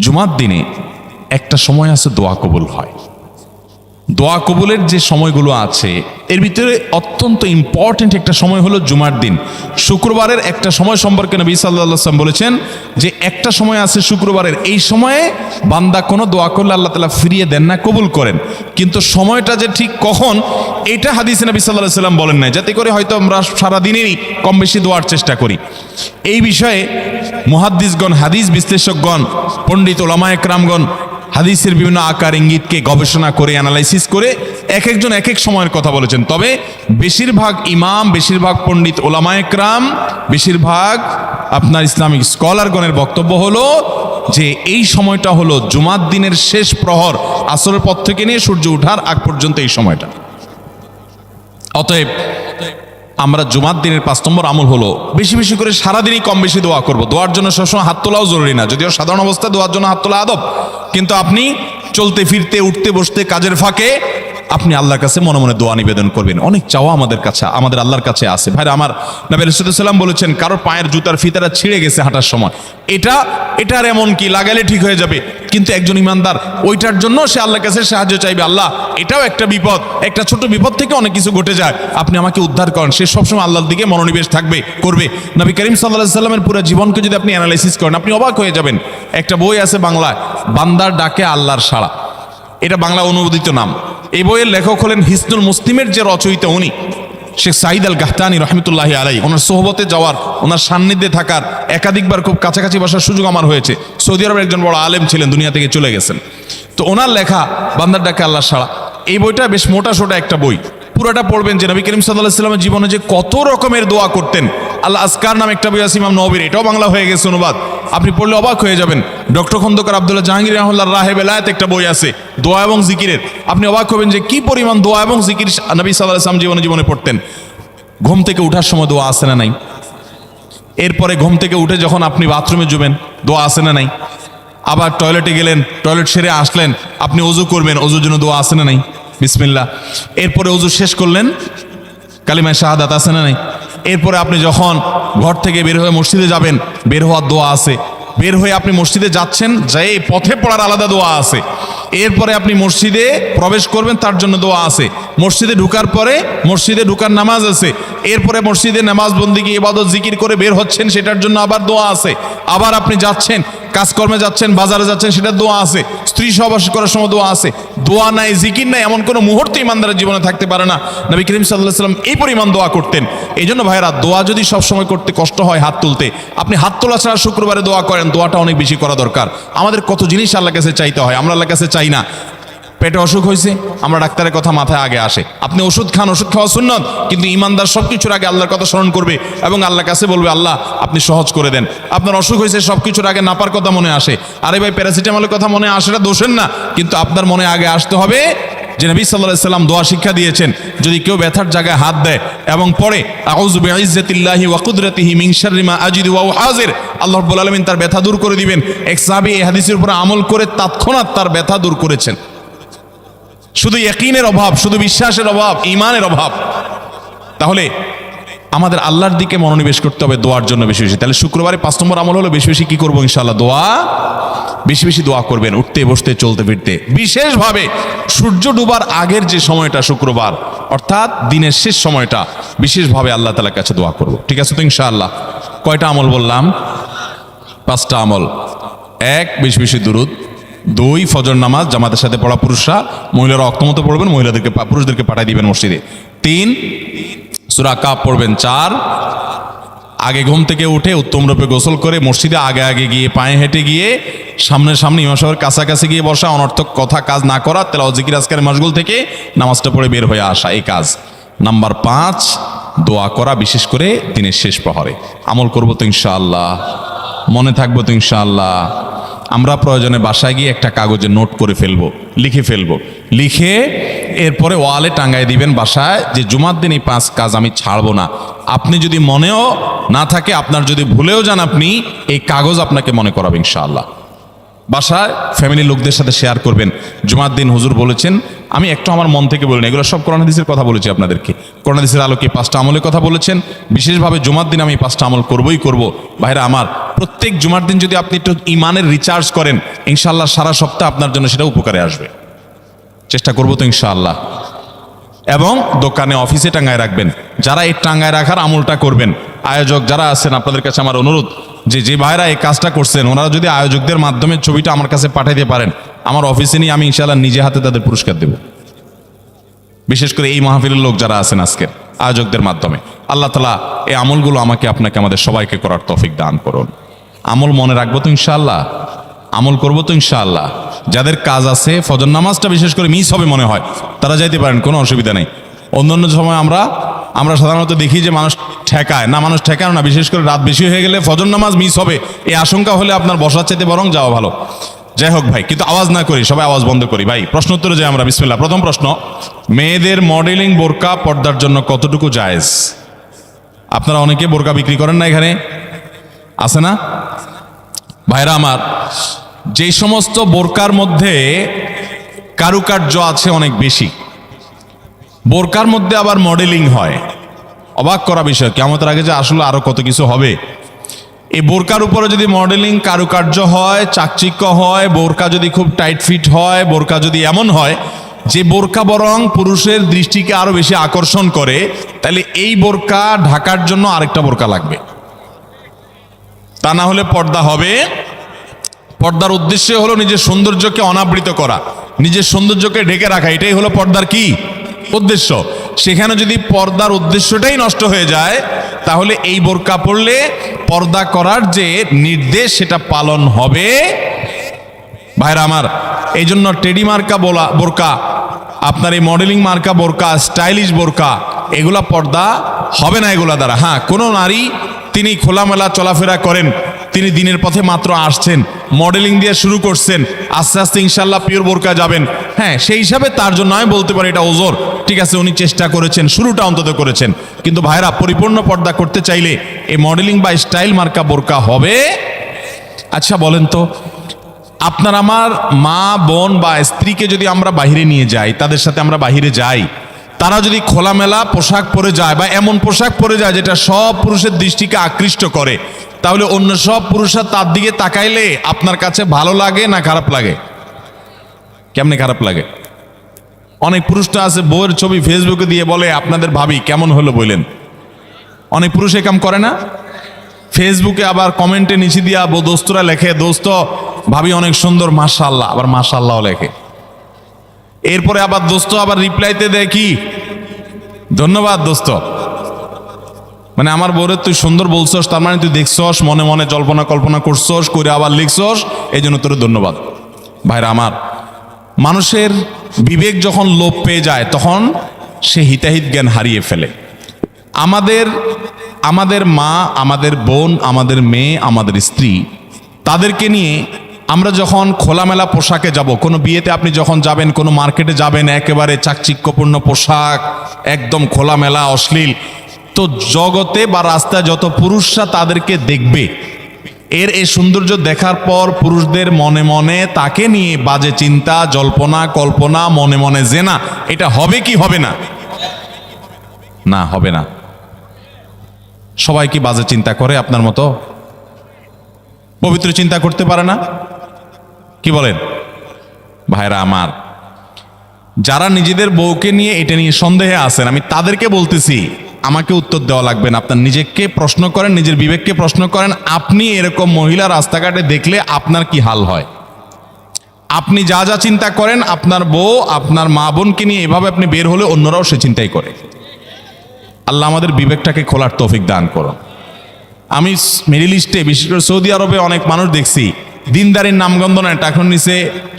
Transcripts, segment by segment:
জুমার দিনে একটা সময় আছে দোয়া কবুল হয়। দোয়া কবুলের যে সময়গুলো আছে এর ভিতরে অত্যন্ত ইম্পর্টেন্ট একটা সময় হলো জুমার দিন। শুক্রবারের একটা সময় সম্পর্কে নবী সাল্লাল্লাহু আলাইহি ওয়াসাল্লাম বলেছেন যে একটা সময় আছে শুক্রবারের, এই সময়ে বান্দা কোনো দোয়া করলে আল্লাহ তাআলা ফিরিয়ে দেন না, কবুল করেন। কিন্তু সময়টা যে ঠিক কখন এটা হাদিসে নবী সাল্লাল্লাহু আলাইহি ওয়াসাল্লাম বলেন নাই, যাতে করে হয়তো আমরা সারাদিনেরই কম বেশি দোয়ার চেষ্টা করি। এই বিষয়ে মুহাদ্দিসগণ, হাদিস বিশ্লেষকগণ, পণ্ডিত ওলামায়ে কেরামগণ হাদিসের বিভিন্ন আকার ইঙ্গিতকে গবেষণা করে অ্যানালাইসিস করে এক একজন এক এক সময়ের কথা বলেছেন। তবে বেশিরভাগ ইমাম, বেশিরভাগ পণ্ডিত ওলামায়ে কেরাম, বেশিরভাগ আপনার ইসলামিক স্কলারগণের বক্তব্য হলো যে এই সময়টা হলো জুমার দিনের শেষ প্রহর, আসরের পর থেকে নিয়ে সূর্য ওঠার আগ পর্যন্ত এই সময়টা। অতএব আমরা জুমার দিনের 5 নম্বর আমল হলো বেশি বেশি করে সারাদিনই কম বেশি দোয়া করব। দোয়ার জন্য সবসময় হাত তোলাও জরুরি না, যদিও সাধারণ অবস্থায় দোয়ার জন্য হাত তোলা আদব, কিন্তু আপনি চলতে ফিরতে, উঠতে বসতে, কাজের ফাঁকে আপনি আল্লাহর কাছে মনে মনে দোয়া নিবেদন করবেন। অনেক চাওয়া আমাদের কাছে, আমাদের আল্লাহর কাছে আছে। ভাইরা আমার, নবী রাসূলুল্লাহ সাল্লাল্লাহু আলাইহি ওয়াসাল্লাম বলেছেন কারোর পায়ের জুতার ফিতাটা ছিঁড়ে গেছে হাঁটার সময়, এটার এমন কি লাগালে ঠিক হয়ে যাবে, কিন্তু একজন ইমানদার ওইটার জন্য সে আল্লাহর কাছে সাহায্য চাইবে। আল্লাহ, এটাও একটা বিপদ, একটা ছোট বিপদ থেকে অনেক কিছু ঘটে যায়, আপনি আমাকে উদ্ধার করেন। সে সবসময় আল্লাহর দিকে মনোনিবেশ করবে। নবী করিম সাল্লাল্লাহু আলাইহি ওয়াসাল্লামের পুরো জীবনকে যদি আপনি অ্যানালাইসিস করেন, আপনি অবাক হয়ে যাবেন। একটা বই আছে বাংলায়, বান্দার ডাকে আল্লাহর সাড়া, এটা বাংলা অনুবাদিত নাম। এই বইয়ের লেখক হলেন হিসনুল মুসলিমের যে রচয়িতা উনি শেখ সাঈদ আল গাহতানী রহমতুল্লাহি আলাইহি। ওনার সোহবতে যাওয়ার, ওনার সান্নিধ্যে থাকার, একাধিকবার খুব কাছাকাছি বসার সুযোগ আমার হয়েছে। সৌদি আরবের একজন বড় আলেম ছিলেন, দুনিয়া থেকে চলে গেছেন। তো ওনার লেখা বান্দার ডাকে আল্লাহর সাড়া, এই বইটা বেশ মোটা সোটা একটা বই। পুরোটা পড়বেন যে নবী করিম সাল্লাল্লাহু আলাইহি ওয়াসাল্লামের জীবনে যে কত রকমের দোয়া করতেন। আল্লাহ আজকার নাম একটা বই আছে ইমাম নববীর, এটাও বাংলা হয়ে গেছে অনুবাদ, আপনি পড়লে অবাক হয়ে যাবেন। ডক্টর খন্দকার আব্দুল্লাহ জাহাঙ্গীর রাহিমাহুল্লাহ রাহে বেলায়েত একটা বই আছে দোয়া এবং জিকিরের, আপনি অবাক হবেন যে কি পরিমাণ দোয়া এবং জিকির নবী সাল্লাল্লাহু আলাইহি ওয়াসাল্লাম জীবনে পড়তেন। ঘুম থেকে ওঠার সময় দোয়া আছে না নাই? এরপরে ঘুম থেকে উঠে যখন আপনি বাথরুমে যাবেন দোয়া আছে না নাই? আবার টয়লেটে গেলেন, টয়লেট সেরে আসলেন, আপনি ওযু করবেন, ওযুর জন্য দোয়া আছে না নাই? বিসমিল্লাহ। এরপরে ওযু শেষ করলেন, কালিমায়ে শাহাদাত আছে না নাই? এরপরে আপনি যখন ঘর থেকে বের হয়ে মসজিদে যাবেন, বের হওয়ার দোয়া আছে। বের হয়ে আপনি মসজিদে যাচ্ছেন, যাই পথে পড়ার আলাদা দোয়া আছে। এরপরে আপনি মসজিদে প্রবেশ করবেন, তার জন্য দোয়া আছে। মসজিদে ঢুকার পরে মসজিদে ঢুকার নামাজ আছে। এরপরে মসজিদে নামাজ বন্দিগি ইবাদত জিকির করে বের হচ্ছেন, সেটার জন্য আবার দোয়া আছে। আবার আপনি যাচ্ছেন, কাজকর্মে যাচ্ছেন, বাজারে যাচ্ছেন, সেটার দোয়া আছে। স্ত্রী সহবাস করার সময় দোয়া আছে। দোয়া নাই, জিকির নাই, এমন কোনো মুহূর্ত ইমানদারের জীবনে থাকতে পারে না। নবী করিম সাল্লাল্লাহু আলাইহি ওয়াসাল্লাম এই পরিমাণ দোয়া করতেন। এই জন্য ভাইরা, দোয়া যদি সবসময় করতে কষ্ট হয় হাত তুলতে, আপনি হাত তোলা ছাড়া শুক্রবারে দোয়া করেন, দোয়াটা অনেক বেশি করা দরকার। আমাদের কত জিনিস আল্লাহর কাছে চাইতে হয়, আমরা আল্লাহর কাছে চাই না। পেটে অসুখ হয়েছে, আমরা ডাক্তারের কথা মাথায় আগে আসে, আপনি ওষুধ খান, ওষুধ খাওয়া সুন্নত, কিন্তু ইমানদার সবকিছুর আগে আল্লাহর কথা স্মরণ করবে এবং আল্লাহর কাছে বলবে আল্লাহ আপনি সহজ করে দেন। আপনার অসুখ হয়েছে, সবকিছুর আগে নাপার কথা মনে আসে, আরে ভাই প্যারাসিটামলের কথা মনে আসে, এটা দোষের না, কিন্তু আপনার মনে আগে আসতে হবে যে নবী সাল্লাল্লাহু আলাইহি ওয়াসাল্লাম দোয়া শিক্ষা দিয়েছেন, যদি কেউ ব্যথার জায়গায় হাত দেয় এবং পড়ে আউযু বিইজ্জাতিল্লাহি ওয়া কুদরাতিহি মিন শাররি মা আজিদু ওয়া হাজির, আল্লাহ রাব্বুল আলামিন তার ব্যথা দূর করে দিবেন। এক সাহাবী এই হাদিসের উপর আমল করে তৎক্ষণাৎ তার ব্যথা দূর করেছেন। শুধু ইয়াকিনের অভাব, শুধু বিশ্বাসের অভাব, ঈমানের অভাব। তাহলে আমাদের আল্লাহর দিকে মনোনিবেশ করতে হবে দোয়ার জন্য বেশি বেশি। তাহলে শুক্রবারে 5 নম্বর আমল হলো বেশি বেশি কি করবো ইনশাআল্লাহ? দোয়া, বেশি বেশি দোয়া করবেন, উঠতে বসতে চলতে ফিরতে। বিশেষভাবে সূর্য ডুবার আগের যে সময়টা শুক্রবার, অর্থাৎ দিনের শেষ সময়টা, বিশেষভাবে আল্লাহ তাআলার কাছে দোয়া করব। ঠিক আছে তো ইনশাআল্লাহ? কয়টা আমল বললাম? 5টা আমল। 1, বেশি বেশি দুরূদ। 2, ফজর নামাজ জামাতের সাথে পড়া পুরুষরা, মহিলারা অক্তমত পড়বেন, পুরুষদেরকে পাঠিয়ে দিবেন মসজিদে। 3, সূরা কাফ পড়বেন। 4, আগে ঘুম থেকে উঠে উত্তম রূপে গোসল করে মসজিদে আগে আগে গিয়ে পায়ে হেঁটে গিয়ে সামনে ইমাম সাহেবের কাছাকাছি গিয়ে বসা, অনর্থক কথা কাজ না করা, তেলাওয়াত জিকির আজকারের মাশগুল থেকে নামাজটা পড়ে বের হয়ে আসা, এই কাজ। নাম্বার 5, দোয়া করা, বিশেষ করে দিনের শেষ প্রহরে। আমল করবো তো ইনশাআল্লাহ? মনে থাকবো তো ইনশাআল্লাহ? আমরা প্রয়োজনে বাসায় গিয়ে একটা কাগজে নোট করে ফেলবো, লিখে ফেলবো, লিখে এরপরে ওয়ালে টাঙ্গায় দিবেন বাসায় যে জুমার দিন এই 5 কাজ আমি ছাড়বো না। আপনি যদি মনেও না থাকে, আপনার যদি ভুলেও যান, আপনি এই কাগজ আপনাকে মনে করাবে ইনশাআল্লাহ। বাসায় ফ্যামিলির লোকদের সাথে শেয়ার করবেন। জুমার দিন হুজুর বলেছেন, আমি একটু আমার মন থেকে বলিনি, এগুলো সব কোরআন হাদিসের কথা বলেছি আপনাদেরকে। কোরআন হাদিসের আলোকে 5টা আমলের কথা বলেছেন, বিশেষভাবে জুমার দিন আমি 5টা আমল করবই করব। ভাইরা আমার, প্রত্যেক জুমার দিন যদি আপনি একটু ইমানের রিচার্জ করেন, ইনশাআল্লাহ সারা সপ্তাহ আপনার জন্য সেটা উপকারে আসবে। চেষ্টা করবো তো ইনশাআল্লাহ। এবং দোকানে অফিসে টাঙ্গায় রাখবেন। যারা এই টাঙ্গায় রাখার আমলটা করবেন, আয়োজক যারা আছেন, আপনাদের কাছে আমার অনুরোধ যে ভাইরা এই কাজটা করছেন, ওনারা যদি আয়োজকদের মাধ্যমে ছবিটা আমার কাছে পাঠাইতে পারেন, আমার অফিসে নিয়ে আমি ইনশাআল্লাহ নিজে হাতে তাদের পুরস্কার দেব। বিশেষ করে এই মাহফিলের লোক যারা আছেন আজকের, আয়োজকদের মাধ্যমে। আল্লাহ তাআলা এই আমলগুলো আমাকে আপনাকে আমাদের সবাইকে করার তৌফিক দান করুন। আমল মনে রাখবো তো ইনশাআল্লাহ, আমল করবো তো ইনশাআল্লাহ। যাদের কাজ আছে, ফজর নামাজটা বিশেষ করে মিস হবে মনে হয়, তারা যাইতে পারেন, কোনো অসুবিধা নেই। অন্যান্য সময় আমরা সাধারণত দেখি যে মানুষ ঠেকায় না, মানুষ ঠেকায় না, বিশেষ করে রাত বেশি হয়ে গেলে ফজর নামাজ মিস হবে এই আশঙ্কা হলে আপনার বসার চাইতে বরং যাওয়া ভালো। যাই হোক ভাই, কিন্তু আওয়াজ না করি, সবাই আওয়াজ বন্ধ করি ভাই। প্রশ্ন উত্তরে যাই আমরা, বিসমিল্লাহ। প্রথম প্রশ্ন, মেয়েদের মডেলিং বোরকা পর্দার জন্য কতটুকু জায়েজ? আপনারা অনেকে বোরকা বিক্রি করেন না, এখানে আছে না ভাইরা আমার? যে সমস্ত বোরকার মধ্যে কারুকার্য আছে অনেক বেশি, বোরকার মধ্যে আবার মডেলিং হয়, অবাক করা বিষয়। কিয়ামতের আগে যে আসলে আরো কত কিছু হবে। এই বোরকার উপরে যদি মডেলিং কারুকার্য হয়, চাকচিক্য হয়, বোরকা যদি খুব টাইট ফিট হয়, বোরকা যদি এমন হয় যে বোরকা বরং পুরুষের দৃষ্টিকে আরো বেশি আকর্ষণ করে, তাহলে এই বোরকা ঢাকার জন্য আরেকটা বোরকা লাগবে। তা না হলে পর্দা হবে। পর্দার উদ্দেশ্য হলো নিজের সৌন্দর্যকে অনাবৃত করা, নিজের সৌন্দর্যকে ঢেকে রাখা, এটাই হলো পর্দার কি উদ্দেশ্য। সেখানে যদি পর্দার উদ্দেশ্যটাই নষ্ট হয়ে যায়, তাহলে এই বোরকা পরলে পর্দা করার যে নির্দেশ সেটা পালন হবে। ভাইরা আমার, এই জন্য টেডি মার্কা বোরকা, আপনার এই মডেলিং মার্কা বোরকা, স্টাইলিশ বোরকা, এগুলা পর্দা হবে না এগুলা দ্বারা। হ্যাঁ, কোনো নারী তিনি খোলামেলা চলাফেরা করেন, তিনি দিনের পথে মাত্র আসছেন, মডেলিং দিয়ে শুরু করছেন, আস্তে আস্তে ইনশাল্লাহ পিওর বোরকা যাবেন। হ্যাঁ, সেই হিসাবে তার জন্য আমি বলতে পারি এটা ওজর, ঠিক আছে, উনি চেষ্টা করেছেন, শুরুটা অন্তত করেছেন। কিন্তু ভাইরা, পরিপূর্ণ পর্দা করতে চাইলে এই মডেলিং বা স্টাইল মার্কা বোরকা হবে। আচ্ছা বলেন তো, আপনার আমার মা বোন বা স্ত্রীকে যদি আমরা বাহিরে নিয়ে যাই, তাদের সাথে আমরা বাহিরে যাই, তারা যদি খোলামেলা পোশাক পরে যায় বা এমন পোশাক পরে যায় যেটা সব পুরুষের দৃষ্টিকে আকৃষ্ট করে, তাহলে অন্য সব পুরুষরা তার দিকে তাকাইলে আপনার কাছে ভালো লাগে না খারাপ লাগে? কেমনে খারাপ লাগে? অনেক পুরুষটা আছে বউয়ের ছবি ফেসবুকে দিয়ে বলে, আপনাদের ভাবি কেমন হলো বললেন। অনেক পুরুষ এ কাম করে না? ফেসবুকে আবার কমেন্টে নিচে দিয়া দোস্তরা লেখে, দোস্ত ভাবি অনেক সুন্দর, মাশাআল্লাহ, আবার মাশাআল্লাহ লেখে। এরপরে আবার দোস্ত আবার রিপ্লাইতে দেয় কি, ধন্যবাদ দোস্ত। মানে আমার বউরে তুই সুন্দর বলছস, তার মানে তুই দেখছস, মনে মনে জল্পনা কল্পনা করছস, করে আবার লিখছস, এই জন্য তোর ধন্যবাদ। ভাইরা আমার, মানুষের বিবেক যখন লোপ পেয়ে যায়, তখন সে হিতাহিত জ্ঞান হারিয়ে ফেলে। আমাদের মা, আমাদের বোন, আমাদের মেয়ে, আমাদের স্ত্রী, তাদেরকে নিয়ে আমরা যখন খোলামেলা পোশাকে যাব, কোনো বিয়েতে আপনি যখন যাবেন, কোনো মার্কেটে যাবেন, একেবারে চাকচিক্যপূর্ণ পোশাক, একদম খোলামেলা অশ্লীল, তো জগতে বা রাস্তায় যত পুরুষরা তাদেরকে দেখবে, এই সৌন্দর্য দেখার পর পুরুষদের মনে মনে তাকে নিয়ে বাজে চিন্তা, জল্পনা কল্পনা, মনে মনে জেনা, এটা হবে কি হবে না? না, হবে না। সবাই কি বাজে চিন্তা করে আপনার মতো? পবিত্র চিন্তা করতে পারে না? কি বলেন ভাইরা আমার? যারা নিজেদের বউকে নিয়ে এটা নিয়ে সন্দেহে আছেন, আমি তাদেরকে বলতেছি, আমাকে উত্তর দেওয়া লাগবে না। আপনার নিজেকে প্রশ্ন করেন, নিজের বিবেককে প্রশ্ন করেন, আপনি এরকম মহিলা রাস্তাঘাটে দেখলে আপনার কি হাল হয়? আপনি যা যা চিন্তা করেন, আপনার বউ, আপনার মা বোনকে নিয়ে এভাবে আপনি বের হলে অন্যরাও সে চিন্তাই করে। আল্লাহ আমাদের বিবেকটাকে খোলার তৌফিক দান করুন। আমি মিডল ইস্টে, বিশেষ করে সৌদি আরবে অনেক মানুষ দেখছি, দিনদারির নামগন্ধ নেয়, টাকার নিচে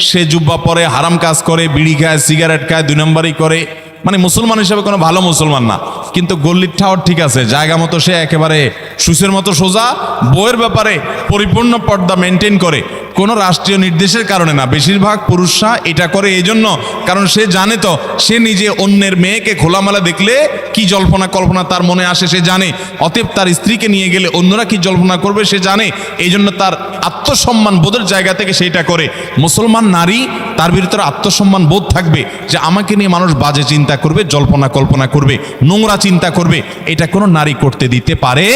সে জুব্বা পরে, হারাম কাজ করে, বিড়ি খায়, সিগারেট খায়, 2 নম্বরই করে, মানে মুসলমান হিসেবে কোনো ভালো মুসলমান না। কিন্তু গল্লির ঠাওয়ার ঠিক আছে, জায়গা মতো সে একেবারে সুসের মতো সোজা, বইয়ের ব্যাপারে পরিপূর্ণ পর্দা মেনটেন করে, কোনো রাষ্ট্রীয় নির্দেশের কারণে না, বেশিরভাগ পুরুষরা এটা করে এই জন্য, কারণ সে জানে তো সে নিজে অন্যের মেয়েকে খোলামেলা দেখলে কি জল্পনা কল্পনা তার মনে আসে সে জানে, অতএব তার স্ত্রীকে নিয়ে গেলে অন্যরা কি জল্পনা করবে সে জানে, এই জন্য তার আত্মসম্মান বোধের জায়গা থেকে সেইটা করে। মুসলমান নারী তার ভিতরে আত্মসম্মান বোধ থাকবে যে আমাকে নিয়ে মানুষ বাজে চিন্তা করবে, জল্পনা কল্পনা করবে, নোংরা চিন্তা করবে, এটা কোনো নারী করতে দিতে পারে।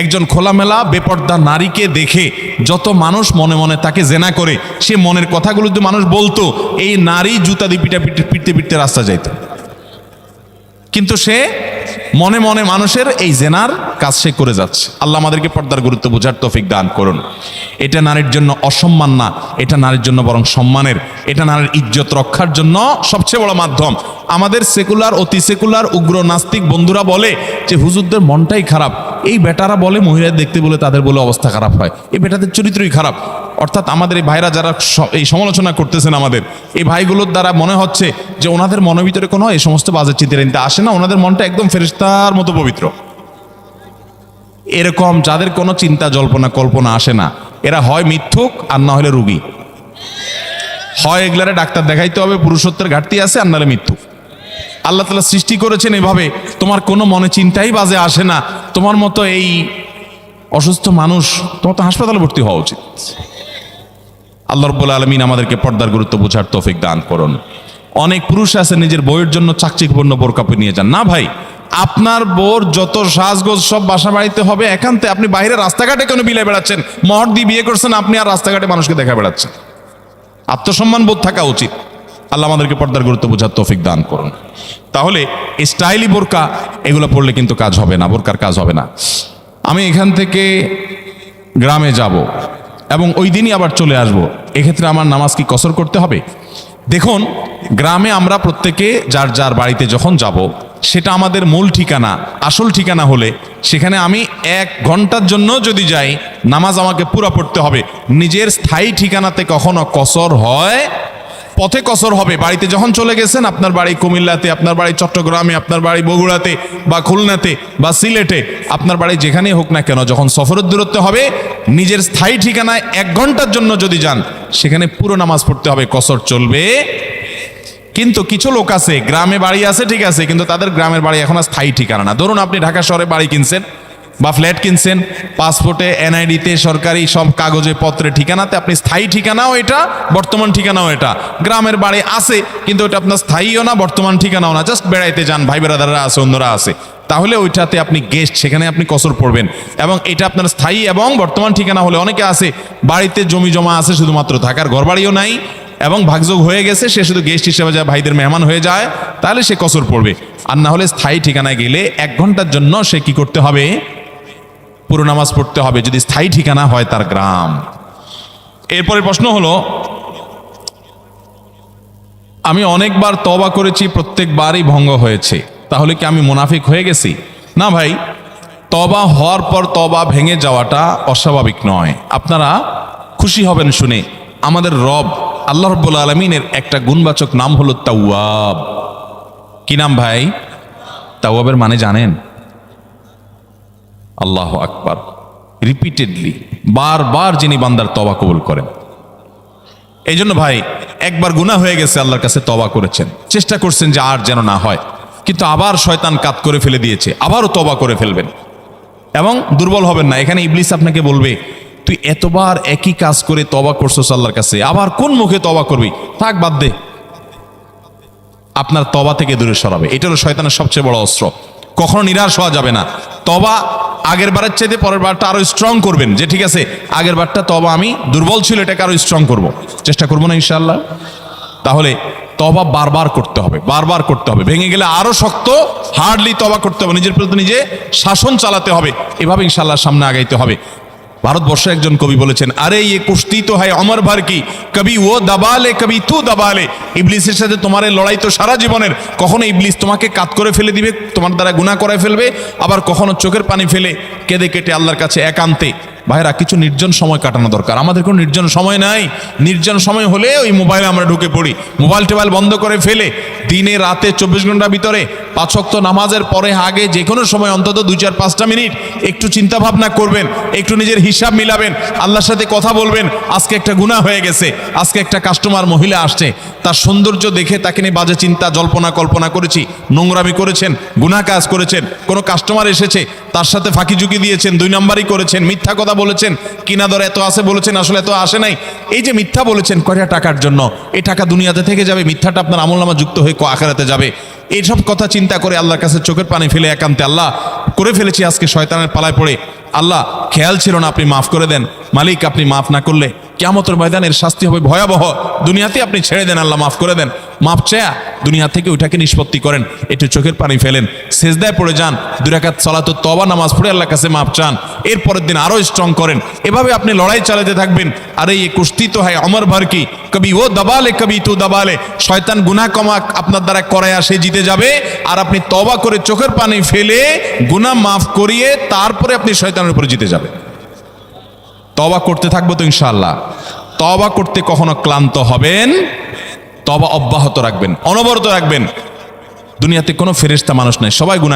একজন খোলামেলা বেপর্দা নারীকে দেখে যত মানুষ মনে মনে তাকে জেনা করে, সে মনের কথাগুলো যদি মানুষ বলতো, এই নারী জুতা দিয়ে পিটতে পিটতে রাস্তা যাইত, কিন্তু সে মনে মনে মানুষের এই জেনার কাজ সে করে যাচ্ছে। আল্লাহ আমাদেরকে পর্দার গুরুত্ব বোঝার তৌফিক দান করুন। এটা নারীর জন্য অসম্মান না, এটা নারীর জন্য বরং সম্মানের, এটা নারীর ইজ্জত রক্ষার জন্য সবচেয়ে বড় মাধ্যম। আমাদের সেকুলার অতি সেকুলার উগ্র নাস্তিক বন্ধুরা বলে যে হুজুরদের মনটাই খারাপ, এই বেটারা বলে মহিলা দেখতে বলে তাদের বলে অবস্থা খারাপ হয়, এই বেটাদের চরিত্রই খারাপ। অর্থাৎ আমাদের এই ভাইরা যারা এই সমালোচনা করতেছেন, আমাদের এই ভাইগুলোর দ্বারা মনে হচ্ছে যে ওনাদের মনের ভিতরে কোনো এই সমস্ত বাজে চিন্তা আসে না, ওনাদের মনটা একদম ফেরেশতার মতো পবিত্র। এরকম যাদের কোনো চিন্তা জল্পনা কল্পনা আসে না, এরা হয় মিথ্যুক আর না হলে রুগী, হয় এগুলারে ডাক্তার দেখাইতে হবে, পুরুষত্বের ঘাটতি আছে, আর নাহলে মিথ্যুক। আল্লাহ তাআলা সৃষ্টি করেছেন এভাবে, তোমার কোনো মনে চিন্তাই বাজে আসে না, তোমার মতো এই অসুস্থ মানুষ, তোমার তো হাসপাতালে ভর্তি হওয়া উচিত। আল্লাহ রাব্বুল আলামিন আমাদেরকে পর্দার গুরুত্ব বোঝার তৌফিক দান করুন। অনেক পুরুষ আছে নিজের বউয়ের জন্য চাকচিক্যপূর্ণ বোরকা পরে নিয়ে যান। না ভাই, আপনার বউর যত সাজগোজ সব বাসা বাড়িতে হবে একান্তে। আপনি বাইরে রাস্তাঘাটে কেন বিলাই বেড়াচ্ছেন? মহর দিয়ে বিয়ে করছেন আপনি, আর রাস্তাঘাটে মানুষকে দেখা বেড়াচ্ছেন। আত্মসম্মান বোধ থাকা উচিত। আল্লাহ আমাদেরকে পর্দার গুরুত্ব বোঝার তৌফিক দান করুন। তাহলে স্টাইলি বোরকা এগুলো পড়লে কিন্তু কাজ হবে না, বোরকার কাজ হবে না। আমি এখান থেকে গ্রামে যাব এবং ওই দিনই আবার চলে আসব, এক্ষেত্রে আমার নামাজ কি কসর করতে হবে? দেখুন, গ্রামে আমরা প্রত্যেকে যার যার বাড়িতে যখন যাব, সেটা আমাদের মূল ঠিকানা, আসল ঠিকানা হলে সেখানে আমি 1 ঘন্টার জন্য যদি যাই, নামাজ আমাকে পুরা পড়তে হবে। নিজের স্থায়ী ঠিকানাতে কখনো কসর হয়? পথে কসর হবে। বাড়িতে যখন চলে গেছেন, আপনার বাড়ি কুমিল্লাতে, আপনার বাড়ি চট্টগ্রামে, আপনার বাড়ি বগুড়াতে বা খুলনাতে বা সিলেটে, আপনার বাড়ি যেখানেই হোক না কেন, যখন সফরের দূরত্ব হবে, নিজের স্থায়ী ঠিকানায় 1 ঘন্টার জন্য যদি যান, সেখানে পুরো নামাজ পড়তে হবে, কসর চলবে। কিন্তু কিছু লোক আছে, গ্রামে বাড়ি আছে ঠিক আছে, কিন্তু তাদের গ্রামের বাড়ি এখন আর স্থায়ী ঠিকানা না। ধরুন আপনি ঢাকা শহরে বাড়ি কিনছেন বা ফ্ল্যাট কিনছেন, পাসপোর্টে এনআইডিতে সরকারি সব কাগজে পত্রে ঠিকানাতে আপনি স্থায়ী ঠিকানাও এটা, বর্তমান ঠিকানাও এটা। গ্রামের বাড়ি আছে কিন্তু ওটা আপনার স্থায়ীও না, বর্তমান ঠিকানাও না, জাস্ট বেড়াইতে যান, ভাই বেড়াদাররা আছে, অন্যরা আছে, তাহলে ওইটাতে আপনি গেস্ট, সেখানে আপনি কসর পড়বেন। এবং এটা আপনার স্থায়ী এবং বর্তমান ঠিকানা হলে, অনেকে আছে বাড়িতে জমি জমা আছে, শুধুমাত্র থাকার ঘর বাড়িও নাই এবং ভাগযোগ হয়ে গেছে, সে শুধু গেস্ট হিসেবে যায়, ভাইদের মেহমান হয়ে যায়, তাহলে সে কসর পড়বে। আর না হলে স্থায়ী ঠিকানায় গেলে 1 ঘন্টার জন্য সে কি করতে হবে? পুরো নামাজ পড়তে হবে, যদি স্থায়ী ঠিকানা হয় তার গ্রাম। এরপরে প্রশ্ন হলো, আমি অনেকবার তওবা করেছি, প্রত্যেকবারই ভঙ্গ হয়েছে, তাহলে কি আমি মুনাফিক হয়ে গেছি? না ভাই, তওবা হওয়ার পর তওবা ভেঙে যাওয়াটা অস্বাভাবিক নয়। আপনারা খুশি হবেন শুনে, আমাদের রব আল্লাহ রাব্বুল আলামিনের একটা গুণবাচক নাম হলো তাওয়াব। কি নাম ভাই? তাওয়াবের মানে জানেন? আল্লাহ আকবার। রিপিটেডলি, বারবার যিনি বান্দার তওবা কবুল করেন। এই জন্য ভাই, একবার গুনাহ হয়ে গেছে, আল্লাহর কাছে তওবা করেছেন, চেষ্টা করছেন যে আর যেন না হয়, কিন্তু আবার শয়তান কাত করে ফেলে দিয়েছে, আবারও তওবা করে ফেলবেন এবং দুর্বল হবেন না। এখানে ইবলিস আপনাকে বলবে, তুই এতবার একই কাজ করে তওবা করছস আল্লাহর কাছে, আবার কোন মুখে তওবা করবি? থাক, বাদ দে। আপনার তওবা থেকে দূরে সরাবে। এটা হলো শয়তানের সবচেয়ে বড় অস্ত্র। কখনো নিরাশ হওয়া যাবে না। তওবা আগের বারের চাইতে পরের বারটা আরো স্ট্রং করবেন, যে ঠিক আছে আগের বারটা তওবা আমি দুর্বল ছিল, এটাকে আরো স্ট্রং করব, চেষ্টা করবো না ইনশাআল্লাহ। তাহলে তওবা বারবার করতে হবে, বারবার করতে হবে। ভেঙে গেলে আরো শক্ত হার্ডলি তওবা করতে হবে, নিজের প্রতি নিজে শাসন চালাতে হবে, এভাবে ইনশাআল্লাহ সামনে আগাইতে হবে। ভারতবর্ষে একজন কবি বলেছেন, আরে ইয়ে কুস্তি তো হয় অমর ভর কি, কবি ও দাবালে কবি তু দাবালে। ইবলিসের সাথে তোমার লড়াই তো সারা জীবনের। কখনো ইবলিস তোমাকে কাত করে ফেলে দিবে, তোমার দ্বারা গুনাহ করে ফেলবে, আবার কখনো চোখের পানি ফেলে কেঁদে কেটে আল্লাহর কাছে একান্তে ভাইরা কিছু নির্জন সময় কাটানো দরকার। আমাদের কোনো নির্জন সময় নাই। নির্জন সময় হলে ওই মোবাইলে আমরা ঢুকে পড়ি, মোবাইল টোবাইল বন্ধ করে ফেলে দিনে রাতে 24 ঘন্টার ভিতরে 5 ওয়াক্ত নামাজের পরে আগে যে কোনো সময় অন্তত 2-4-5টা মিনিট একটু চিন্তা ভাবনা করবেন, একটু নিজের হিসাব মিলাবেন, আল্লাহর সাথে কথা বলবেন। আজকে একটা গুনাহ হয়ে গেছে, আজকে একটা কাস্টমার মহিলা আসছে, তার সৌন্দর্য দেখে তাকে নিয়ে বাজে চিন্তা জল্পনা কল্পনা করেছি, নোংরামি করেছেন, গুনাহ কাজ করেছেন। কোনো কাস্টমার এসেছে, তার সাথে ফাঁকি ঝুঁকি দিয়েছেন, 2 নাম্বারই করেছেন, মিথ্যা কথা বলেছেন, কিনা দর এত আছে বলেছেন, আসলে এত আসে নাই। এই যে মিথ্যা বলেছেন কয়টা টাকার জন্য, এই টাকা দুনিয়াতে থেকে যাবে, মিথ্যাটা আপনার আমলনামা যুক্ত হয়ে আখিরাতে যাবে। এইসব কথা চিন্তা করে আল্লাহর কাছে চোখের পানি ফেলে একান্তে, আল্লাহ করে ফেলেছি আজকে শয়তানের পালায় পড়ে, আল্লাহ খেয়াল ছিল না, আপনি মাফ করে দেন। মালিক আপনি মাফ না করলে কিয়ামতের ময়দানের শাস্তি হবে ভয়াবহ। দুনিয়াতে আপনি ছেড়ে দেন, আল্লাহ মাফ করে দেন। মাফ চায়া দুনিয়া থেকে ওইটাকে নিষ্পত্তি করেন, একটু চোখের পানি ফেলেন, সেজদায় পড়ে যান, 2 রাকাত সালাত তওবা নামাজ পড়ে আল্লাহর কাছে মাফ চান, এর পরের দিন আরো স্ট্রং করেন। এভাবে আপনি লড়াই চালাতে থাকবেন। আর এই কুস্তি তো হয় অমর ভর কি, কবি ও দাবালে কবি তু দাবালে। শয়তান গুনাহ কমা আপনার দ্বারা করায় সে জিতে যাবে, আর আপনি তওবা করে চোখের পানি ফেলে গুনাহ মাফ করিয়ে তারপরে আপনি শয়তানের উপরে জিতে যাবেন। তওবা করতে থাকবো তো ইনশাআল্লাহ। তওবা করতে কখনো ক্লান্ত হবেন, তওবা অব্যাহত রাখবেন, অনবরত রাখবেন। দুনিয়াতে কোনো ফেরেশতা মানুষ নাই, সবাই গুনাহ